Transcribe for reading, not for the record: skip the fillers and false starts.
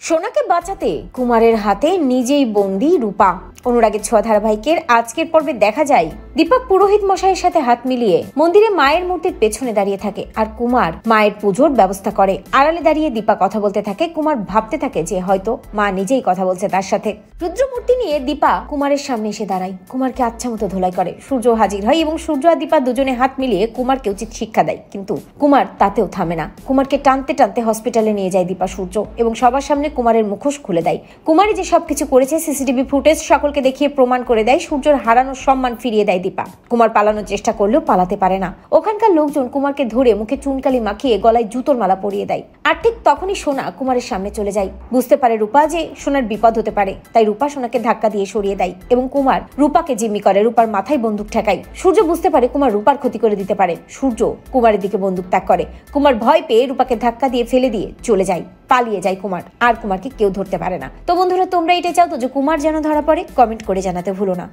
সোনাকে বাঁচাতে কুমারের হাতে নিজেই বন্দী রূপা। অনুরাগের ছোঁয়া ধারাবাহিকের আজকের পর্বে দেখা যায় দীপা পুরোহিত মশাইয়ের সাথে হাত মিলিয়ে মন্দিরে মায়ের মূর্তির পেছনে দাঁড়িয়ে থাকে আর কুমার মায়ের পুজোর ব্যবস্থা করে। আড়ালে দাঁড়িয়ে দীপা কথা বলতে থাকে। কুমার ভাবতে থাকে যে হয়তো মা নিজেই কথা বলছে তার সাথে। রুদ্রমূর্তি নিয়ে দীপা কুমারের সামনে এসে দাঁড়ায়। কুমারকে আচ্ছা মতো ধোলাই করে। সূর্য হাজির হয় এবং সূর্য আর দীপা দুজনে হাত মিলিয়ে কুমারকে উচিত শিক্ষা দেয়, কিন্তু কুমার তাতেও থামে না। কুমারকে টানতে টানতে হসপিটালে নিয়ে যায় দীপা সূর্য এবং সবার সামনে কুমারের মুখোশ খুলে দেয়। কুমারী যে সবকিছু করেছে সিসিটিভি ফুটেজ সকলকে দেখিয়ে প্রমাণ করে দেয়। সূর্যর হারানোর সম্মান ফিরিয়ে দেয় দীপা। কুমার পালানোর চেষ্টা করলেও পালাতে পারে না। ওখানকার লোকজন কুমারকে ধরে মুখে চুনকালি মাখিয়ে গলায় জুতোর মালা পরিয়ে দেয়। আর ঠিক তখনই সোনা কুমারের সামনে চলে যায়। বুঝতে পারে রূপা যে সোনার বিপদ হতে পারে, তাই রূপা সোনাকে ধাক্কা দিয়ে সরিয়ে দেয় এবং কুমার রূপাকে জিম্মি করে। রূপার মাথায় বন্দুক ঠেকায়। সূর্য বুঝতে পারে কুমার রূপার ক্ষতি করে দিতে পারে। সূর্য কুমারের দিকে বন্দুক তাক করে। কুমার ভয় পেয়ে রূপাকে ধাক্কা দিয়ে ফেলে দিয়ে চলে যায়, পালিয়ে যায় কুমার। আর কুমারকে কেউ ধরতে পারে না। তো বন্ধুরা, তোমরা এটাই চাও তো যে কুমার যেন ধরা পড়ে? কমেন্ট করে জানাতে ভুলো না।